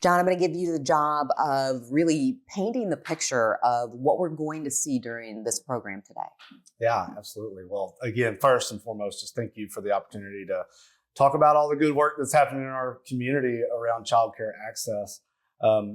John, I'm going to give you the job of really painting the picture of what we're going to see during this program today. Yeah, absolutely. Well, again, first and foremost, just thank you for the opportunity to talk about all the good work that's happening in our community around childcare access.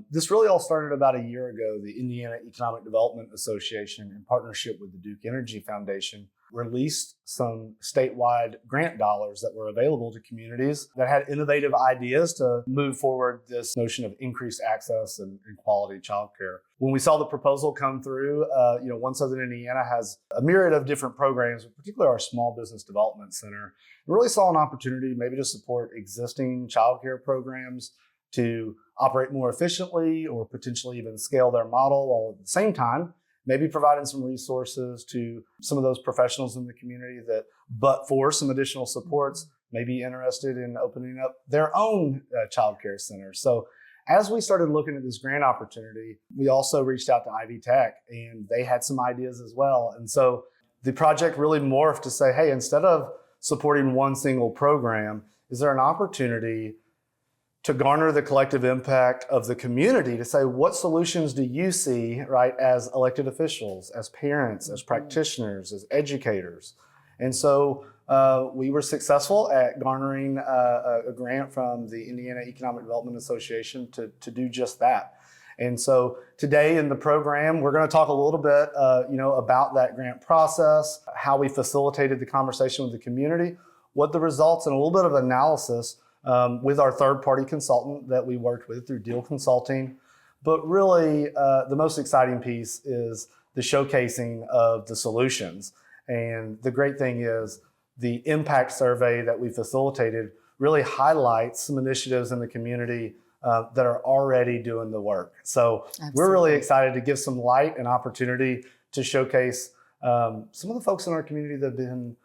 This really all started about a year ago. The Indiana Economic Development Association, in partnership with the Duke Energy Foundation, released some statewide grant dollars that were available to communities that had innovative ideas to move forward this notion of increased access and quality childcare. When we saw the proposal come through, One Southern Indiana has a myriad of different programs, particularly our Small Business Development Center. We really saw an opportunity maybe to support existing childcare programs to operate more efficiently or potentially even scale their model, while at the same time maybe providing some resources to some of those professionals in the community that, but for some additional supports, may be interested in opening up their own childcare centers. So as we started looking at this grant opportunity, we also reached out to Ivy Tech, and they had some ideas as well. And so the project really morphed to say, hey, instead of supporting one single program, is there an opportunity to garner the collective impact of the community to say, what solutions do you see, right, as elected officials, as parents, as practitioners, as educators? And so we were successful at garnering a grant from the Indiana Economic Development Association to do just that. And so today in the program, we're going to talk a little bit, about that grant process, how we facilitated the conversation with the community, what the results, and a little bit of analysis with our third-party consultant that we worked with through Deal Consulting. But really, the most exciting piece is the showcasing of the solutions. And the great thing is the impact survey that we facilitated really highlights some initiatives in the community that are already doing the work. So Absolutely. We're really excited to give some light and opportunity to showcase some of the folks in our community that have been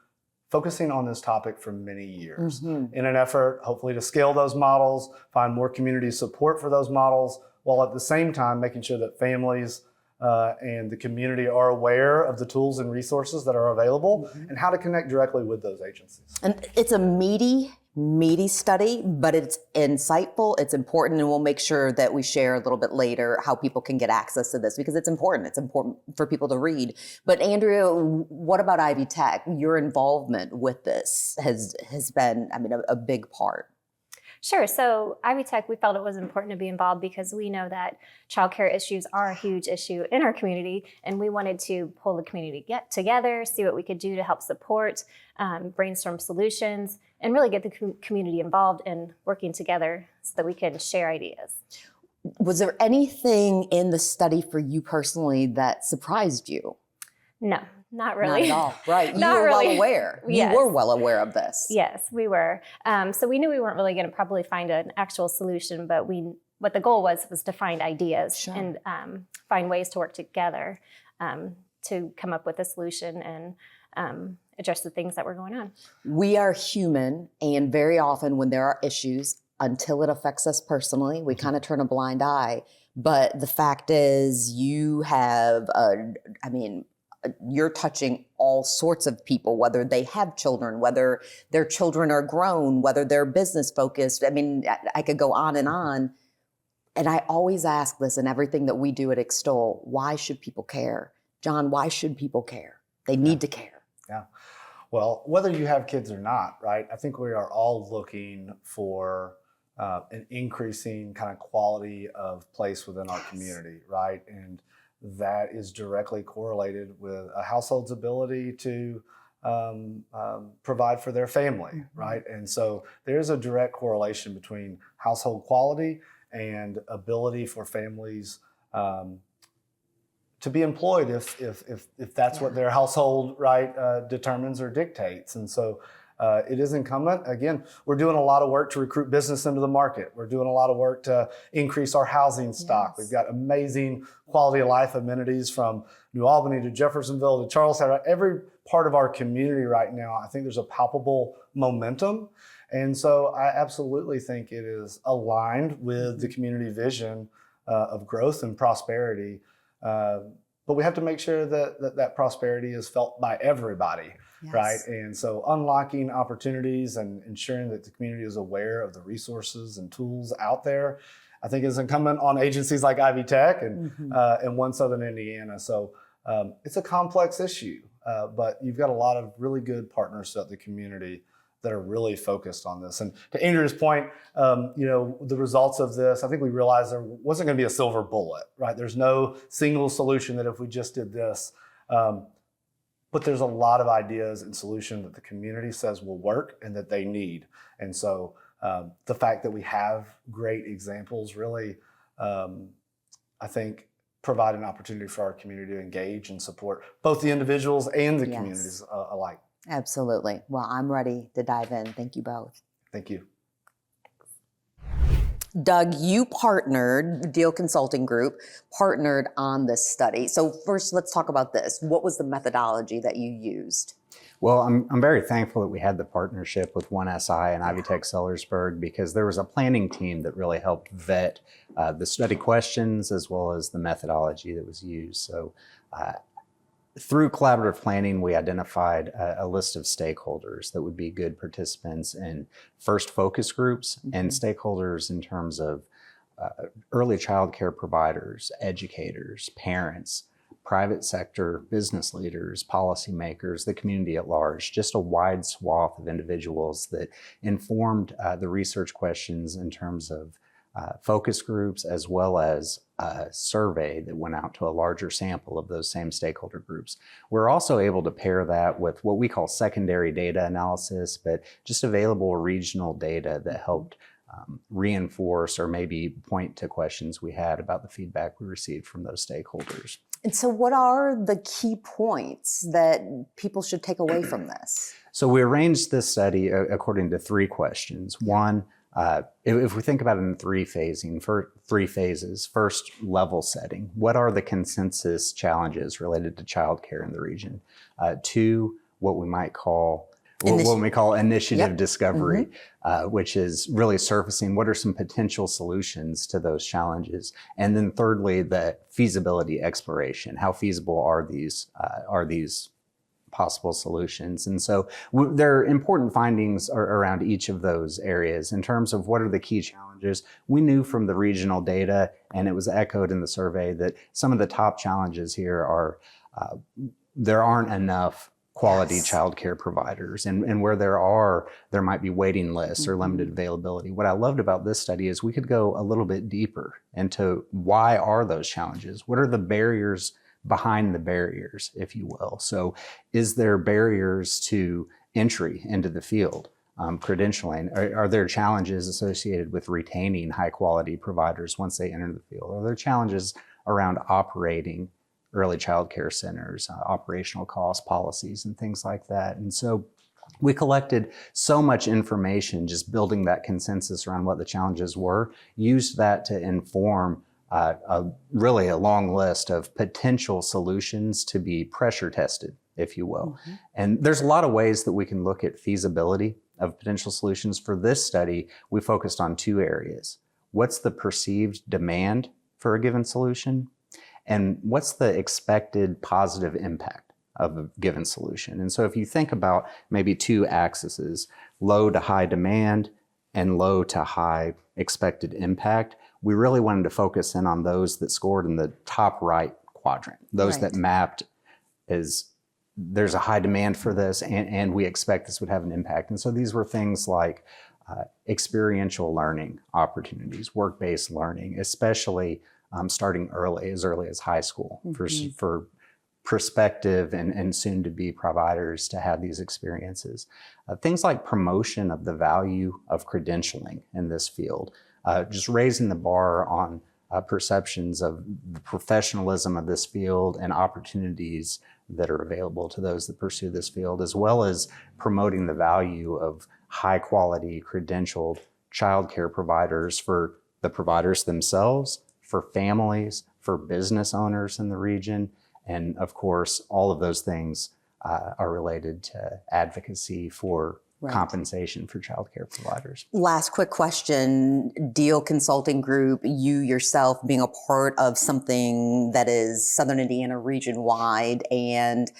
focusing on this topic for many years in an effort, hopefully, to scale those models, find more community support for those models, while at the same time making sure that families and the community are aware of the tools and resources that are available and how to connect directly with those agencies. And it's a meaty study, but it's insightful, it's important, and we'll make sure that we share a little bit later how people can get access to this, because it's important. It's important for people to read. But Andrea, what about Ivy Tech? Your involvement with this has been, a big part. Sure. So Ivy Tech, we felt it was important to be involved because we know that childcare issues are a huge issue in our community, and we wanted to pull the community together, see what we could do to help support, brainstorm solutions, and really get the community involved in working together so that we can share ideas. Was there anything in the study for you personally that surprised you? No. Not really. Not at all. Right. You were well aware. Yes. You were well aware of this. Yes, we were. So we knew we weren't really going to probably find an actual solution, but what the goal was to find ideas and find ways to work together to come up with a solution and address the things that were going on. We are human, and very often when there are issues, until it affects us personally, we kind of turn a blind eye. But the fact is, you have, you're touching all sorts of people, whether they have children, whether their children are grown, whether they're business focused. I could go on. And I always ask this in everything that we do at Extol: why should people care? John, why should people care? They need to care. Yeah. Well, whether you have kids or not, right? I think we are all looking for an increasing kind of quality of place within our community, right? And that is directly correlated with a household's ability to provide for their family, right? And so there's a direct correlation between household quality and ability for families to be employed if that's what their household, right, determines or dictates. And so it is incumbent. Again, we're doing a lot of work to recruit business into the market. We're doing a lot of work to increase our housing stock. We've got amazing quality of life amenities from New Albany to Jeffersonville to Charlestown. Every part of our community right now, I think there's a palpable momentum. And so I absolutely think it is aligned with the community vision of growth and prosperity. But we have to make sure that prosperity is felt by everybody, right? And so unlocking opportunities and ensuring that the community is aware of the resources and tools out there I think is incumbent on agencies like Ivy Tech and One Southern Indiana. So it's a complex issue, but you've got a lot of really good partners throughout the community that are really focused on this. And to Andrew's point, the results of this, I think we realized there wasn't going to be a silver bullet, right? There's no single solution that if we just did this, but there's a lot of ideas and solutions that the community says will work and that they need. And so the fact that we have great examples really, I think, provide an opportunity for our community to engage and support both the individuals and the communities alike. Absolutely. Well, I'm ready to dive in. Thank you both. Thank you. Doug, you partnered, Deal Consulting Group, partnered on this study. So first, let's talk about this. What was the methodology that you used? Well, I'm very thankful that we had the partnership with One SI and Ivy Tech Sellersburg, because there was a planning team that really helped vet the study questions as well as the methodology that was used. So through collaborative planning, we identified a list of stakeholders that would be good participants in first focus groups and stakeholders in terms of early child care providers, educators, parents, private sector, business leaders, policymakers, the community at large, just a wide swath of individuals that informed the research questions in terms of focus groups, as well as a survey that went out to a larger sample of those same stakeholder groups. We're also able to pair that with what we call secondary data analysis, but just available regional data that helped reinforce or maybe point to questions we had about the feedback we received from those stakeholders. And so what are the key points that people should take away from this? So we arranged this study according to 3 questions. One, if we think about it in three phases, first, level setting. What are the consensus challenges related to childcare in the region? 2, what we might call initiative discovery, which is really surfacing what are some potential solutions to those challenges. And then thirdly, the feasibility exploration. How feasible are these possible solutions? And so there are important findings around each of those areas. In terms of what are the key challenges, we knew from the regional data, and it was echoed in the survey, that some of the top challenges here are there aren't enough quality childcare providers, and where there might be waiting lists or limited availability. What I loved about this study is we could go a little bit deeper into why are those challenges? What are the barriers behind the barriers, if you will? So is there barriers to entry into the field? Credentialing, are there challenges associated with retaining high quality providers once they enter the field? Are there challenges around operating early child care centers, operational cost policies, and things like that? And so we collected so much information, just building that consensus around what the challenges were, used that to inform really a long list of potential solutions to be pressure tested, if you will. And there's a lot of ways that we can look at feasibility of potential solutions. For this study, we focused on 2 areas. What's the perceived demand for a given solution? And what's the expected positive impact of a given solution? And so if you think about maybe 2 axes, low to high demand and low to high expected impact, we really wanted to focus in on those that scored in the top right quadrant, those that mapped as there's a high demand for this and we expect this would have an impact. And so these were things like experiential learning opportunities, work-based learning, especially starting early as high school for prospective and soon-to-be providers to have these experiences. Things like promotion of the value of credentialing in this field, just raising the bar on perceptions of the professionalism of this field and opportunities that are available to those that pursue this field, as well as promoting the value of high-quality, credentialed childcare providers for the providers themselves, for families, for business owners in the region. And of course, all of those things are related to advocacy for compensation for childcare providers. Last quick question. Deal Consulting Group, you yourself being a part of something that is Southern Indiana region-wide, and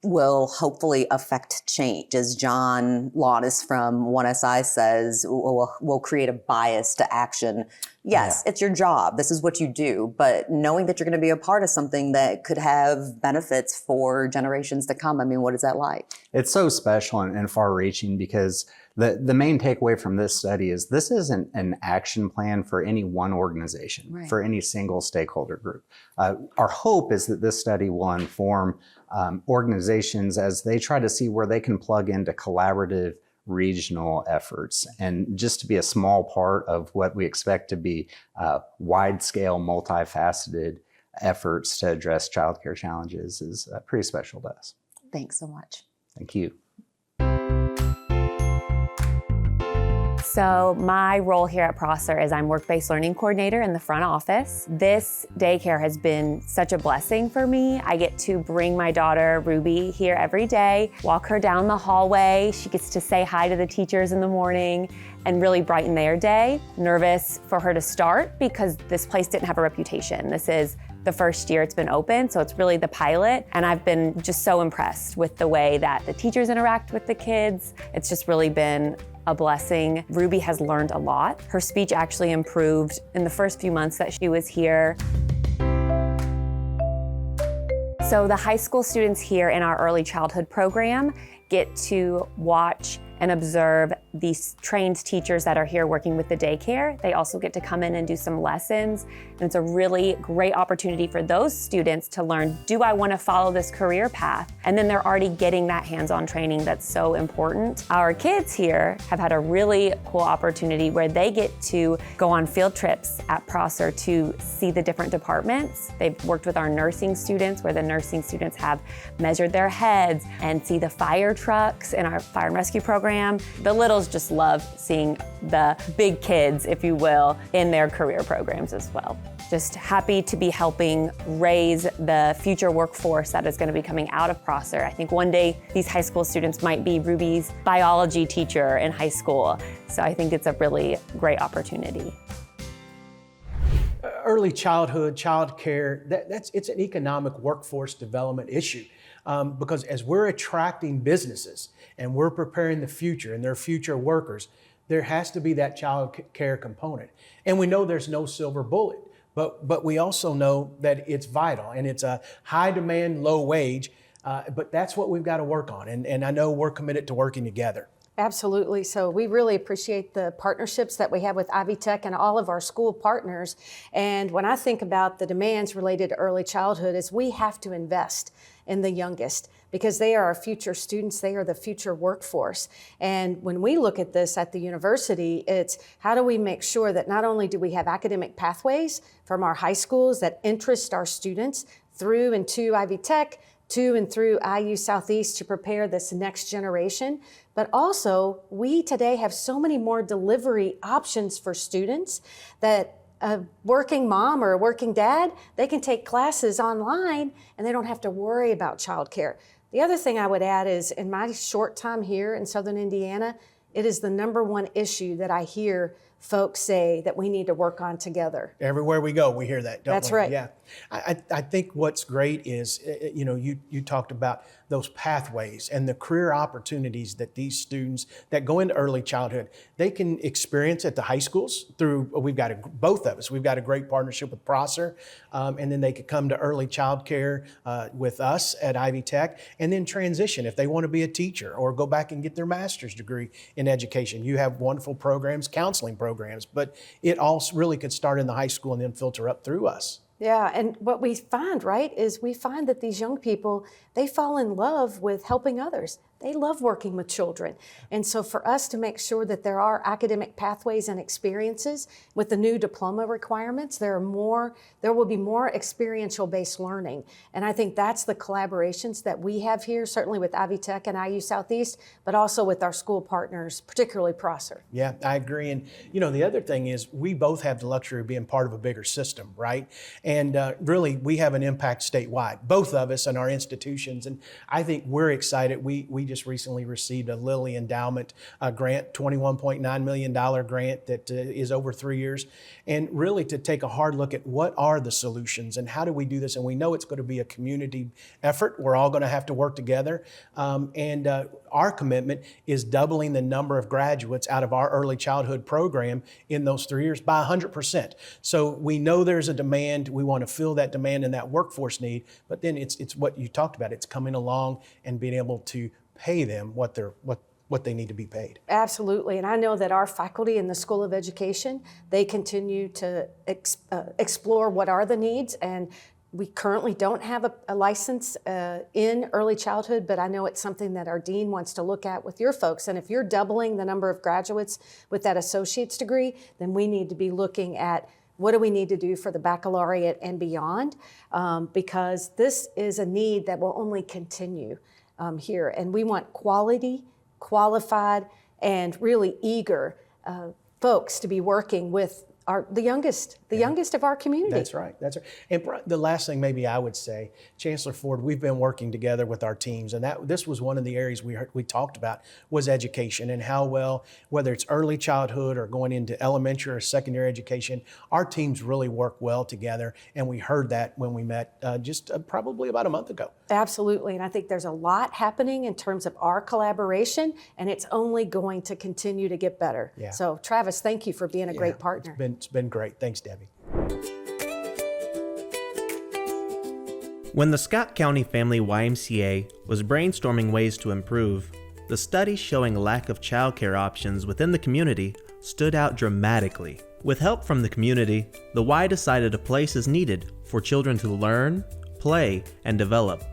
will hopefully affect change. As John Launis from 1SI says, will create a bias to action. Yes, it's your job. This is what you do. But knowing that you're going to be a part of something that could have benefits for generations to come, I mean, what is that like? It's so special and far-reaching because the main takeaway from this study is this isn't an action plan for any one organization, for any single stakeholder group. Our hope is that this study will inform organizations as they try to see where they can plug into collaborative regional efforts. And just to be a small part of what we expect to be wide-scale, multifaceted efforts to address childcare challenges is pretty special to us. Thanks so much. Thank you. So my role here at Prosser is I'm work-based learning coordinator in the front office. This daycare has been such a blessing for me. I get to bring my daughter Ruby here every day, walk her down the hallway. She gets to say hi to the teachers in the morning and really brighten their day. Nervous for her to start because this place didn't have a reputation. This is the first year it's been open, so it's really the pilot. And I've been just so impressed with the way that the teachers interact with the kids. It's just really been a blessing. Ruby has learned a lot. Her speech actually improved in the first few months that she was here. So the high school students here in our early childhood program get to watch and observe these trained teachers that are here working with the daycare. They also get to come in and do some lessons. And it's a really great opportunity for those students to learn, do I want to follow this career path? And then they're already getting that hands-on training that's so important. Our kids here have had a really cool opportunity where they get to go on field trips at Prosser to see the different departments. They've worked with our nursing students where the nursing students have measured their heads and see the fire trucks in our fire and rescue program. The littles just love seeing the big kids, if you will, in their career programs as well. Just happy to be helping raise the future workforce that is going to be coming out of Prosser. I think one day these high school students might be Ruby's biology teacher in high school. So I think it's a really great opportunity. Early childhood, child care, it's an economic workforce development issue. Because as we're attracting businesses and we're preparing the future and their future workers, there has to be that child care component. And we know there's no silver bullet, but we also know that it's vital and it's a high demand, low wage, but that's what we've got to work on. And I know we're committed to working together. Absolutely. So we really appreciate the partnerships that we have with Ivy Tech and all of our school partners. And when I think about the demands related to early childhood, is we have to invest in the youngest because they are our future students. They are the future workforce. And when we look at this at the university, it's how do we make sure that not only do we have academic pathways from our high schools that interest our students through and to Ivy Tech, to and through IU Southeast to prepare this next generation. But also, we today have so many more delivery options for students that a working mom or a working dad, they can take classes online and they don't have to worry about childcare. The other thing I would add is in my short time here in Southern Indiana, it is the number1 issue that I hear folks say that we need to work on together. Everywhere we go, we hear that, don't we? That's right. Yeah. I think what's great is, you talked about those pathways and the career opportunities that these students that go into early childhood, they can experience at the high schools through, both of us, we've got a great partnership with Prosser, and then they could come to early childcare with us at Ivy Tech and then transition if they want to be a teacher or go back and get their master's degree in education. You have wonderful programs, counseling programs, but it all really could start in the high school and then filter up through us. Yeah, and what we find, right, is we find that these young people, they fall in love with helping others. They love working with children. And so for us to make sure that there are academic pathways and experiences with the new diploma requirements, there will be more experiential-based learning. And I think that's the collaborations that we have here, certainly with Ivy Tech and IU Southeast, but also with our school partners, particularly Prosser. Yeah, I agree. And, the other thing is we both have the luxury of being part of a bigger system, right? And really, we have an impact statewide, both of us and our institutions. And I think we're excited. We just recently received a Lilly Endowment grant, $21.9 million grant that is over 3 years. And really to take a hard look at what are the solutions and how do we do this? And we know it's going to be a community effort. We're all going to have to work together. Our commitment is doubling the number of graduates out of our early childhood program in those 3 years by 100%. So we know there's a demand. We want to fill that demand and that workforce need. But then it's what you talked about. It's coming along and being able to pay them what they need to be paid. Absolutely, and I know that our faculty in the School of Education, they continue to explore what are the needs, and we currently don't have a license in early childhood, but I know it's something that our dean wants to look at with your folks. And if you're doubling the number of graduates with that associate's degree, then we need to be looking at what do we need to do for the baccalaureate and beyond, because this is a need that will only continue here. And we want quality, qualified, and really eager folks to be working with the youngest of our community. That's right. And the last thing maybe I would say, Chancellor Ford, we've been working together with our teams, and this was one of the areas we talked about was education and how well, whether it's early childhood or going into elementary or secondary education, our teams really work well together, and we heard that when we met just probably about a month ago. Absolutely, and I think there's a lot happening in terms of our collaboration, and it's only going to continue to get better. Yeah. So Travis, thank you for being a great partner. It's been great. Thanks, Debbie. When the Scott County Family YMCA was brainstorming ways to improve, the studies showing lack of childcare options within the community stood out dramatically. With help from the community, the Y decided a place is needed for children to learn, play, and develop.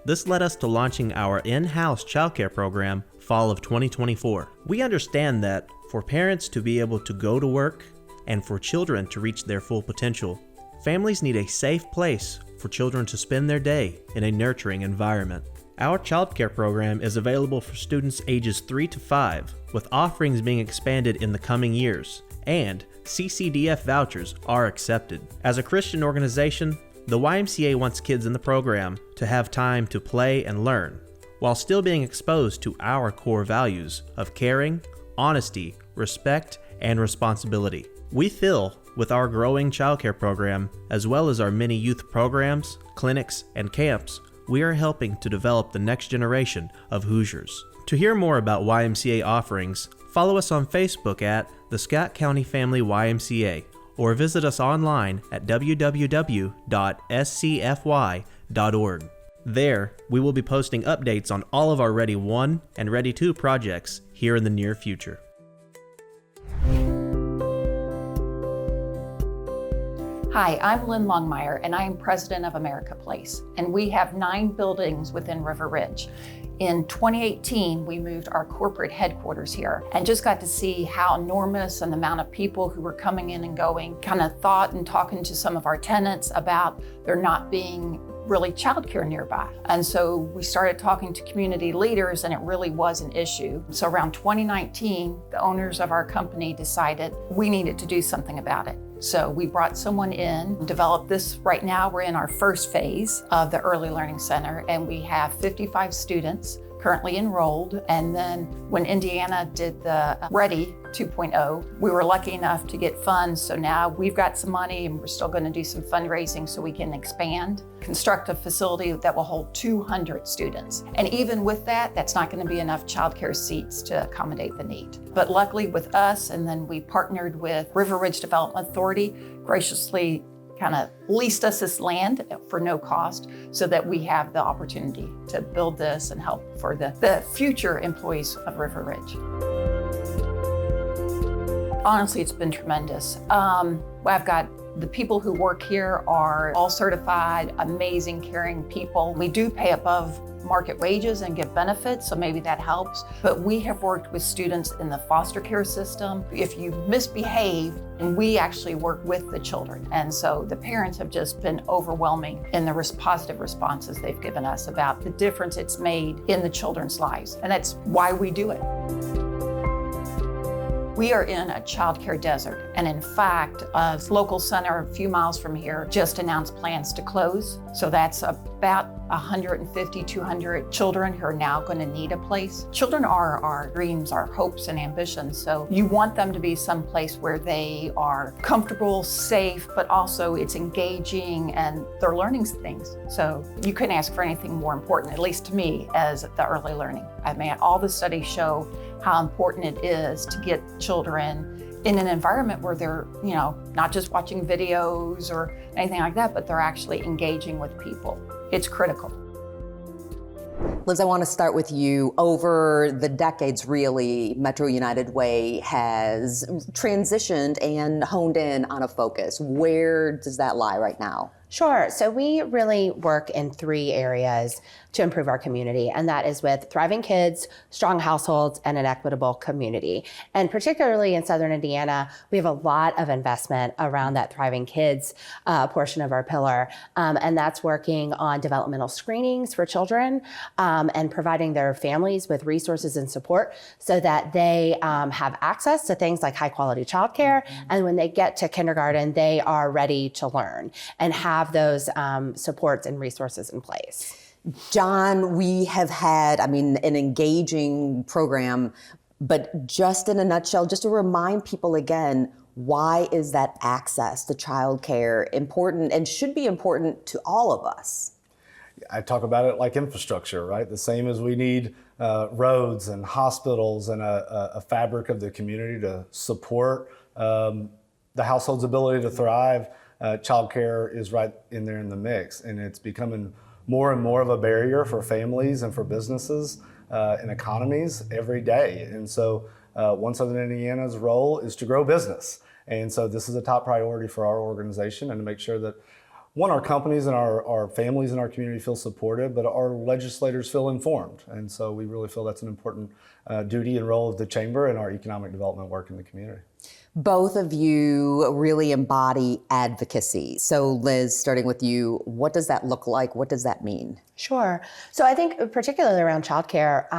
This led us to launching our in-house childcare program fall of 2024. We understand that for parents to be able to go to work and for children to reach their full potential, families need a safe place for children to spend their day in a nurturing environment. Our childcare program is available for students ages 3 to 5, with offerings being expanded in the coming years, and CCDF vouchers are accepted. As a Christian organization, the YMCA wants kids in the program to have time to play and learn, while still being exposed to our core values of caring, honesty, respect, and responsibility. We feel with our growing childcare program, as well as our many youth programs, clinics, and camps, we are helping to develop the next generation of Hoosiers. To hear more about YMCA offerings, follow us on Facebook at the Scott County Family YMCA, or visit us online at www.scfy.org. There, we will be posting updates on all of our Ready 1 and Ready 2 projects here in the near future. Hi, I'm Lynn Longmire, and I am president of America Place, and we have 9 buildings within River Ridge. In 2018, we moved our corporate headquarters here and just got to see how enormous and the amount of people who were coming in and going, kind of thought and talking to some of our tenants about there not being really childcare nearby. And so we started talking to community leaders, and it really was an issue. So around 2019, the owners of our company decided we needed to do something about it. So we brought someone in, developed this. Right now, we're in our first phase of the Early Learning Center, and we have 55 students currently enrolled. And then when Indiana did the Ready 2.0, we were lucky enough to get funds. So now we've got some money, and we're still going to do some fundraising so we can expand, construct a facility that will hold 200 students. And even with that, that's not going to be enough childcare seats to accommodate the need. But luckily with us, and then we partnered with River Ridge Development Authority, graciously kind of leased us this land for no cost so that we have the opportunity to build this and help for the future employees of River Ridge. Honestly, it's been tremendous. I've got the people who work here are all certified, amazing, caring people. We do pay above market wages and get benefits, so maybe that helps. But we have worked with students in the foster care system. If you misbehave, and we actually work with the children. And so the parents have just been overwhelming in the positive responses they've given us about the difference it's made in the children's lives. And that's why we do it. We are in a childcare desert, and in fact, a local center a few miles from here just announced plans to close. So that's about 150, 200 children who are now going to need a place. Children are our dreams, our hopes and ambitions. So you want them to be someplace where they are comfortable, safe, but also it's engaging and they're learning things. So you couldn't ask for anything more important, at least to me, as the early learning. I mean, all the studies show how important it is to get children in an environment where they're, not just watching videos or anything like that, but they're actually engaging with people. It's critical. Liz, I want to start with you. Over the decades, really, Metro United Way has transitioned and honed in on a focus. Where does that lie right now? Sure. So we really work in 3 areas to improve our community, and that is with thriving kids, strong households, and an equitable community. And particularly in Southern Indiana, we have a lot of investment around that thriving kids portion of our pillar, and that's working on developmental screenings for children and providing their families with resources and support so that they have access to things like high quality childcare, and when they get to kindergarten, they are ready to learn and have those supports and resources in place. John, we have had, an engaging program, but just in a nutshell, just to remind people again, why is that access to childcare important and should be important to all of us? I talk about it like infrastructure, right? The same as we need roads and hospitals and a fabric of the community to support the household's ability to thrive. Childcare is right in there in the mix, and it's becoming more and more of a barrier for families and for businesses and economies every day. And so One Southern Indiana's role is to grow business. And so this is a top priority for our organization, and to make sure that, one, our companies and our families in our community feel supported, but our legislators feel informed. And so we really feel that's an important duty and role of the chamber and our economic development work in the community. Both of you really embody advocacy. So Liz, starting with you, what does that look like? What does that mean? Sure. So I think particularly around childcare,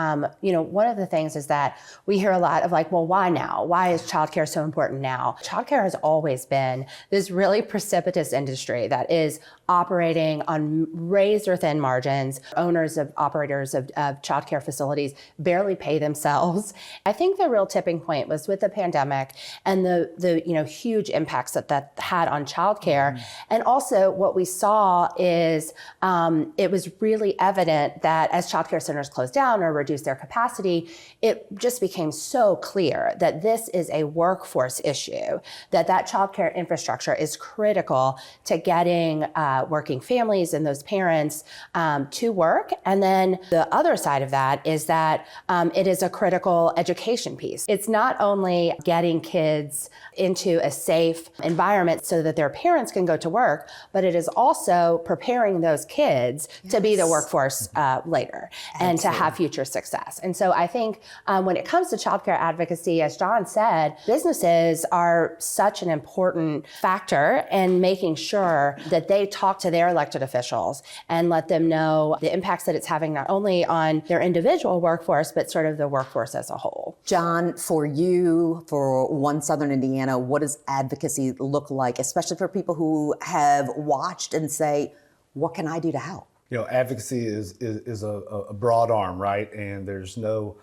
one of the things is that we hear a lot of like, well, why now? Why is childcare so important now? Childcare has always been this really precipitous industry that is operating on razor thin margins. Operators of childcare facilities barely pay themselves. I think the real tipping point was with the pandemic and the huge impacts that had on childcare. Mm-hmm. And also what we saw is it was really evident that as childcare centers closed down or reduced their capacity, it just became so clear that this is a workforce issue, that childcare infrastructure is critical to getting working families and those parents to work. And then the other side of that is that it is a critical education piece. It's not only getting kids into a safe environment so that their parents can go to work, but it is also preparing those kids to be the workforce later and to have future success. And so I think when it comes to childcare advocacy, as John said, businesses are such an important factor in making sure that they talk to their elected officials and let them know the impacts that it's having not only on their individual workforce, but sort of the workforce as a whole. John, for you, for One Southern Indiana, what does advocacy look like, especially for people who have watched and say, what can I do to help? Advocacy is a broad arm, right? And there's no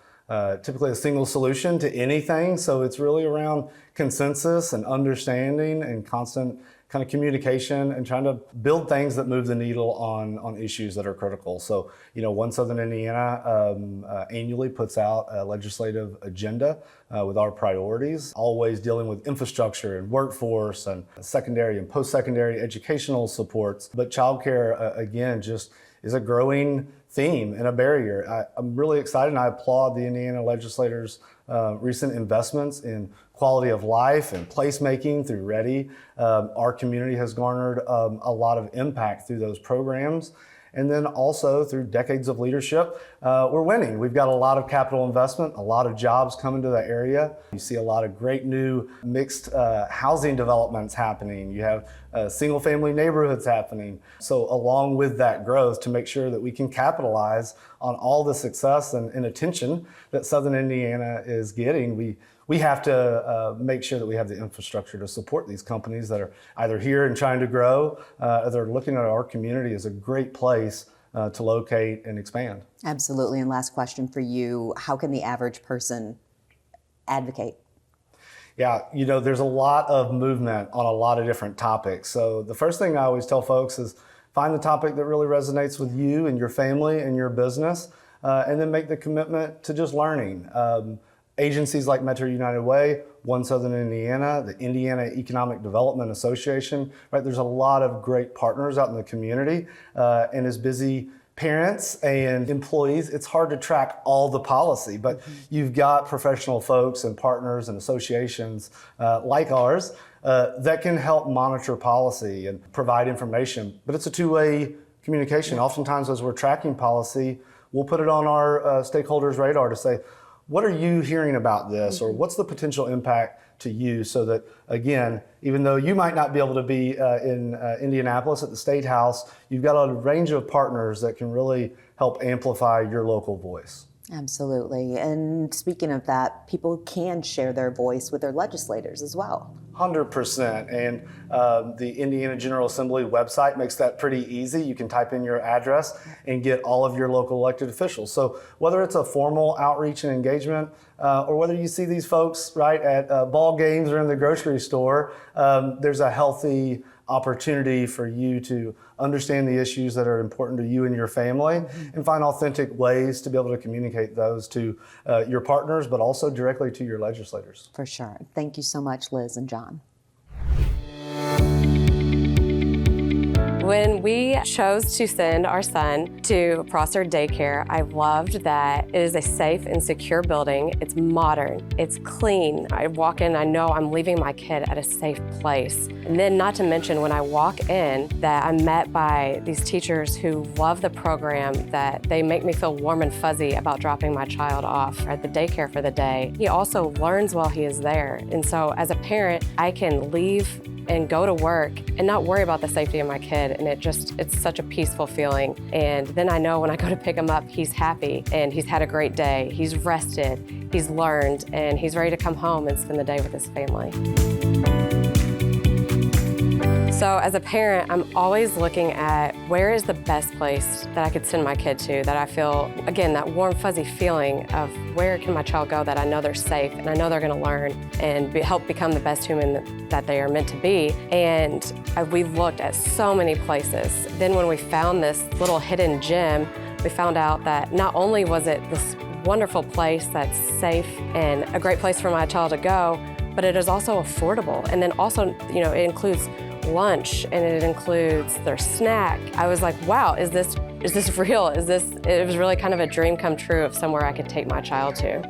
typically a single solution to anything. So it's really around consensus and understanding and constant kind of communication and trying to build things that move the needle on issues that are critical. So, One Southern Indiana annually puts out a legislative agenda with our priorities, always dealing with infrastructure and workforce and secondary and post-secondary educational supports. But childcare, again, just is a growing theme and a barrier. I'm really excited, and I applaud the Indiana legislators' recent investments in quality of life and placemaking through READY. Our community has garnered a lot of impact through those programs. And then also through decades of leadership, we're winning. We've got a lot of capital investment, a lot of jobs coming to the area. You see a lot of great new mixed housing developments happening. You have single family neighborhoods happening. So along with that growth, to make sure that we can capitalize on all the success and attention that Southern Indiana is getting, we have to make sure that we have the infrastructure to support these companies that are either here and trying to grow, or they're looking at our community as a great place to locate and expand. Absolutely. And last question for you, how can the average person advocate? Yeah, there's a lot of movement on a lot of different topics. So the first thing I always tell folks is find the topic that really resonates with you and your family and your business, and then make the commitment to just learning. Agencies like Metro United Way, One Southern Indiana, the Indiana Economic Development Association, right? There's a lot of great partners out in the community, and as busy parents and employees, it's hard to track all the policy, but you've got professional folks and partners and associations like ours that can help monitor policy and provide information. But it's a two-way communication. Oftentimes as we're tracking policy, we'll put it on our stakeholders' radar to say, what are you hearing about this? Or what's the potential impact to you? So that, again, even though you might not be able to be in Indianapolis at the State House, you've got a range of partners that can really help amplify your local voice. Absolutely. And speaking of that, people can share their voice with their legislators as well. 100%. And the Indiana General Assembly website makes that pretty easy. You can type in your address and get all of your local elected officials. So whether it's a formal outreach and engagement, or whether you see these folks right at ball games or in the grocery store, there's a healthy opportunity for you to understand the issues that are important to you and your family, and find authentic ways to be able to communicate those to your partners, but also directly to your legislators. For sure. Thank you so much, Liz and John. When we chose to send our son to Prosser Daycare, I loved that it is a safe and secure building. It's modern, it's clean. I walk in, I know I'm leaving my kid at a safe place. And then not to mention when I walk in that I'm met by these teachers who love the program, that they make me feel warm and fuzzy about dropping my child off at the daycare for the day. He also learns while he is there. And so as a parent, I can leave and go to work and not worry about the safety of my kid. And it's such a peaceful feeling. And then I know when I go to pick him up, he's happy and he's had a great day. He's rested, he's learned, and he's ready to come home and spend the day with his family. So as a parent, I'm always looking at where is the best place that I could send my kid to, that I feel, again, that warm, fuzzy feeling of where can my child go that I know they're safe and I know they're gonna learn and help become the best human that they are meant to be. And we looked at so many places. Then when we found this little hidden gem, we found out that not only was it this wonderful place that's safe and a great place for my child to go, but it is also affordable. And then also, it includes lunch and it includes their snack. I was like, wow, is this real? It was really kind of a dream come true of somewhere I could take my child to.